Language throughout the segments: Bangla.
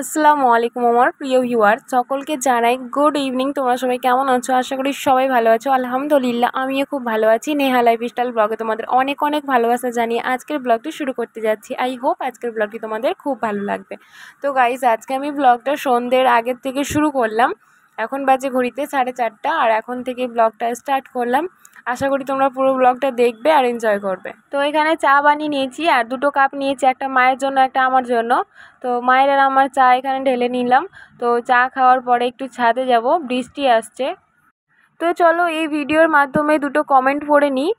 আসসালামু আলাইকুম আমার প্রিয় ভিউয়ার সকলকে জানাই গুড ইভিনিং। তোমরা সবাই কেমন আছো? আশা করি সবাই ভালো আছো। আলহামদুলিল্লাহ আমিও খুব ভালো আছি। নেহা লাইফস্টাইল ব্লগে তোমাদের অনেক অনেক ভালোবাসা জানিয়ে আজকের ব্লগটি শুরু করতে যাচ্ছি। আই হোপ আজকের ব্লগটি তোমাদের খুব ভালো লাগবে। তো গাইজ, আজকে আমি ব্লগটা সন্ধ্যের আগের থেকে শুরু করলাম। এখন বাজে ঘড়িতে 4:30 আর এখন থেকে ব্লগটা স্টার্ট করলাম। আশা করি তোমরা পুরো ব্লগটা দেখবে আর এনজয় করবে। তো এখানে চা বানিয়ে নিয়েছি আর 2টো কাপ নিয়েছি, একটা মায়ের জন্য একটা আমার জন্য। তো মায়ের আর আমার চা এখানে ঢেলে নিলাম। তো চা খাওয়ার পরে একটু ছাদে যাব, বৃষ্টি আসছে। তো চলো এই ভিডিওর মাধ্যমে 2টো কমেন্ট পড়ে নিই।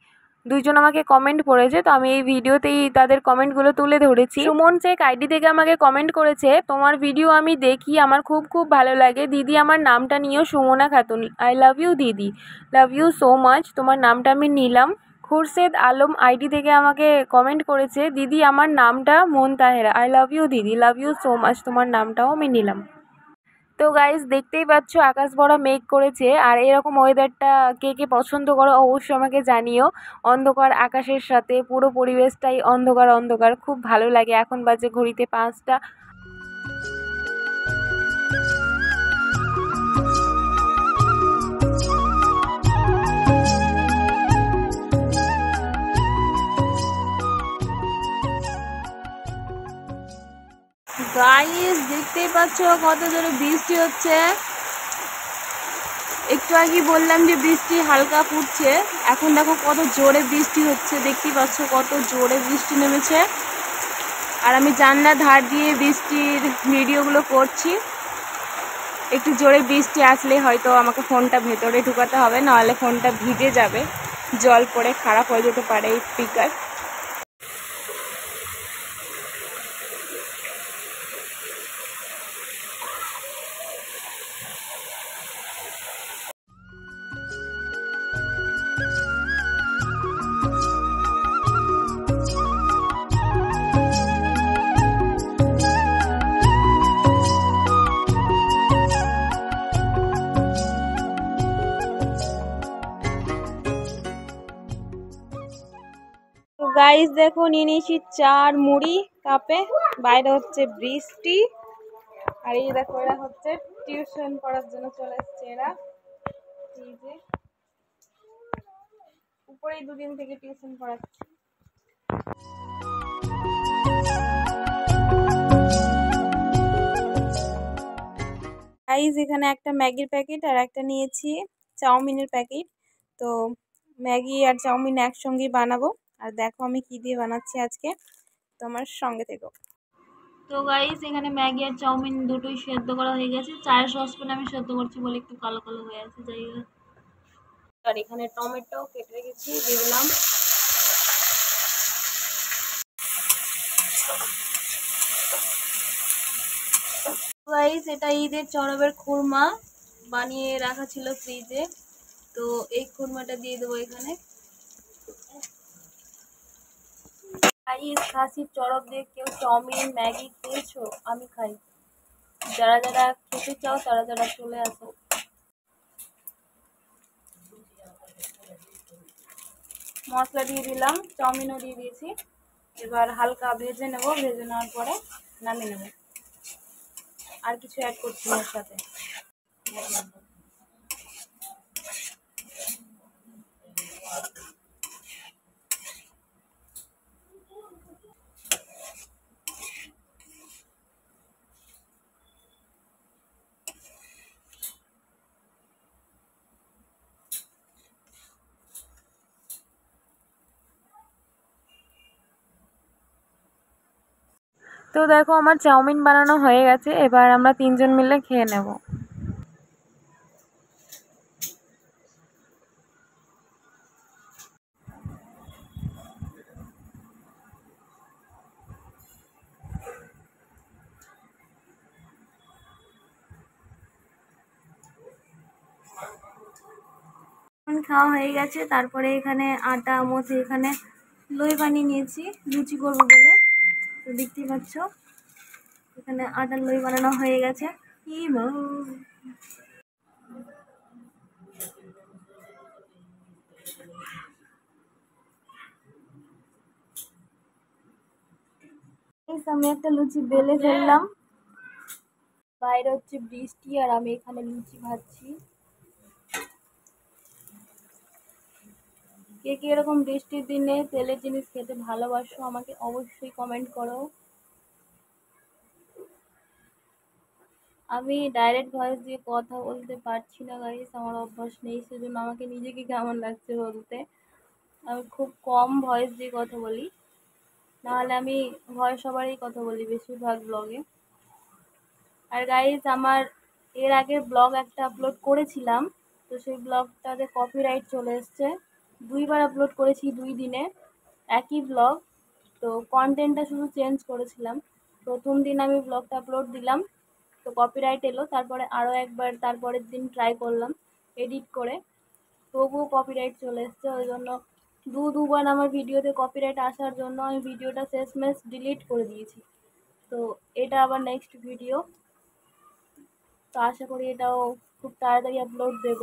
দুইজন আমাকে কমেন্ট করেছে, তো আমি এই ভিডিওতেই তাদের কমেন্টগুলো তুলে ধরেছি। সুমন শেখ আইডি থেকে আমাকে কমেন্ট করেছে, তোমার ভিডিও আমি দেখি, আমার খুব খুব ভালো লাগে দিদি, আমার নামটা নিও Sumana Khatun. I love you দিদি, লাভ ইউ সো মাচ। তোমার নামটা আমি নিলাম। খুরশেদ আলম আইডি থেকে আমাকে কমেন্ট করেছে, দিদি আমার নামটা মুনতাহেরা। আই লাভ ইউ দিদি, লাভ ইউ সো মাচ। তোমার নামটাও আমি নিলাম। তো গাইজ, দেখতেই পাচ্ছ আকাশ ভরা মেঘ করেছে। আর এরকম ওয়েদারটা কে কে পছন্দ করো অবশ্যই আমাকে জানিও। অন্ধকার আকাশের সাথে পুরো পরিবেশটাই অন্ধকার অন্ধকার, খুব ভালো লাগে। এখন বাজে ঘড়িতে 5টা। গাইজ, দেখতেই পাচ্ছ কত জোরে বৃষ্টি হচ্ছে। একটু আগে বললাম যে বৃষ্টি হালকা পড়ছে, এখন দেখো কত জোরে বৃষ্টি হচ্ছে। দেখতেই পাচ্ছ কত জোরে বৃষ্টি নেমেছে। আর আমি জানলার ধার দিয়ে বৃষ্টির ভিডিওগুলো করছি। একটু জোরে বৃষ্টি আসলে হয়তো আমাকে ফোনটা ভেতরে ঢুকাতে হবে, নাহলে ফোনটা ভিজে যাবে, জল পড়ে খারাপ হয়ে যেতে পারে এই স্পিকার। তো গাইস দেখো, নিয়ে নিয়েছি চার মুড়ি কাপে। বাইরে হচ্ছে বৃষ্টি। আর এই দেখো, এরা হচ্ছে টিউশন পড়ার জন্য চলে এসছে। এরা এই যে উপরেই 2 দিন থেকে টিউশন পড়াচ্ছে। গাইস, এখানে একটা ম্যাগির প্যাকেট আর একটা নিয়েছি চাউমিনের প্যাকেট। তো ম্যাগি আর চাউমিন একসঙ্গেই বানাবো। আর দেখো আমি কি দিয়ে বানাচ্ছি আজকে, তোমার সঙ্গে থেকো। তো গাইস, এখানে ম্যাগি আর চাউমিন দুটোই সেদ্ধ করা হয়ে গেছে। চায়ের সসপ্যানে আমি সেদ্ধ করছি বলে একটু কালো কালো হয়ে আছে, যাই হোক। আর এখানে টমেটো কেটে রেখেছি, দিয়ে দিলাম। গাইস, এটা ঈদের চড়কের খুরমা বানিয়ে রাখা ছিল ফ্রিজে। তো এই খুরমাটা দিয়ে দেবো এখানে। গাইস, খাসির চড়ক দিয়ে কেউ চাউমিন ম্যাগি খেয়েছো? আমি খাই। যারা যারা খেতে চাও তারা যারা চলে আসো। মশলা দিয়ে দিলাম, চাউমিনও দিয়ে দিয়েছি। এবার হালকা ভেজে নেব, ভেজে নেওয়ার পরে নামিয়ে নেব। আর কিছু অ্যাড করছি না এর সাথে। তো দেখো আমার চাউমিন বানানো হয়ে গেছে, এবার আমরা 3জন মিলে খেয়ে নেব। খাওয়া হয়ে গেছে, তারপরে এখানে আটা মথে এখানে লই বানিয়ে নিয়েছি লুচি করবো বলে। তো দেখতেই পাচ্ছ এখানে আটার লই বানানো হয়ে গেছে। আমি একটা লুচি বেলে ফেললাম। বাইরে হচ্ছে বৃষ্টি আর আমি এখানে লুচি ভাজছি। কে কে এরকম বৃষ্টির দিনে তেলের জিনিস খেতে ভালোবাসো আমাকে অবশ্যই কমেন্ট করো। আমি ডাইরেক্ট ভয়েস দিয়ে কথা বলতে পারছি না গাইস, আমার অভ্যাস নেই, সেজন্য আমাকে নিজেকে কেমন লাগছে বলতে। আমি খুব কম ভয়েস দিয়ে কথা বলি, নাহলে আমি ভয়েস ওভারেই কথা বলি বেশিরভাগ ব্লগে। আর গাইস আমার এর আগের ব্লগ একটা আপলোড করেছিলাম, তো সেই ব্লগটাতে কপিরাইট চলে এসছে। দুইবার আপলোড করেছি 2 দিনে একই ব্লগ, তো কন্টেন্টটা শুধু চেঞ্জ করেছিলাম। প্রথম দিন আমি ব্লগটা আপলোড দিলাম, তো কপিরাইট এলো। তারপরে আরও একবার তারপরের দিন ট্রাই করলাম এডিট করে, তবুও কপিরাইট চলে এসছে। ওই জন্য দুবার আমার ভিডিওতে কপিরাইট আসার জন্য আমি ভিডিওটা শেষমেশ ডিলিট করে দিয়েছি। তো এটা আবার নেক্সট ভিডিও, তো আশা করি এটাও খুব তাড়াতাড়ি আপলোড দেব।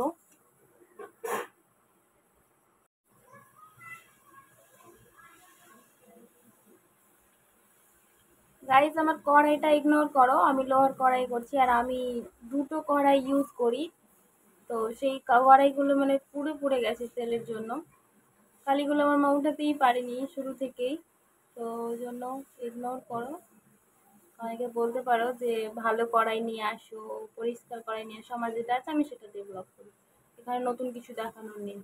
গাইজ আমার কড়াইটা ইগনোর করো, আমি লোহার কড়াই করছি আর আমি দুটো কড়াই ইউজ করি। তো সেই কড়াইগুলো মানে পুড়ে পুড়ে গেছে তেলের জন্য, কালিগুলো আমার মা উঠাতেই পারিনি শুরু থেকেই, তো ওই জন্য ইগনোর করো। অনেকে বলতে পারো যে ভালো কড়াই নিয়ে আসো, পরিষ্কার কড়াই নিয়ে আসো, আমার যেটা আছে আমি সেটা দিয়ে ব্লগ করি, এখানে নতুন কিছু দেখানোর নেই।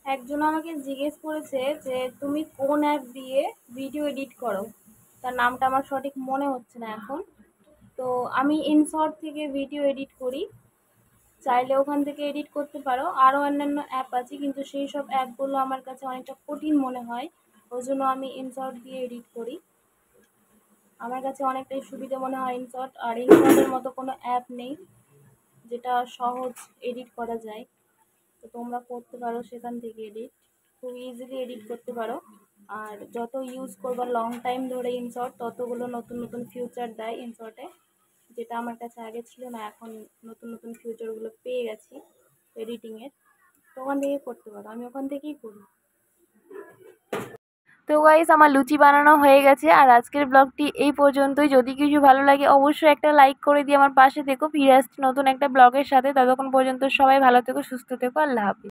একজন আমাকে জিজ্ঞেস করেছে যে তুমি কোন অ্যাপ দিয়ে ভিডিও এডিট করো, তার নামটা আমার সঠিক মনে হচ্ছে না এখন। তো আমি ইনশর্ট থেকে ভিডিও এডিট করি, চাইলে ওখান থেকে এডিট করতে পারো। আরও অন্যান্য অ্যাপ আছে, কিন্তু সেই সব অ্যাপগুলো আমার কাছে অনেকটা কঠিন মনে হয়, ওই জন্য আমি ইনশর্ট দিয়ে এডিট করি। আমার কাছে অনেকটাই সুবিধা মনে হয় ইনশর্ট, আর ইনশর্টের মতো কোনো অ্যাপ নেই যেটা সহজ এডিট করা যায়। তো তোমরা করতে পারো সেখান থেকে এডিট, খুব ইজিলি এডিট করতে পারো। আর যত ইউজ করবা লং টাইম ধরে ইনশর্ট, ততগুলো নতুন নতুন ফিউচার দেয় ইনশর্টে, যেটা আমার কাছে আগে ছিল না, এখন নতুন নতুন ফিউচারগুলো পেয়ে গেছি এডিটিংয়ের। তো ওখান থেকে করতে পারো, আমি ওখান থেকেই করি। তো গাইস আমার লুচি বানানো হয়ে গেছে, আর আজকের ব্লগটি এই পর্যন্তই। যদি কিছু ভালো লাগে অবশ্যই একটা লাইক করে দিয়ে আমার পাশে থেকো। ফিরে আসছি নতুন একটা ব্লগের সাথে, ততক্ষণ পর্যন্ত সবাই ভালো থেকো, সুস্থ থেকো, আল্লাহ হাফিজ।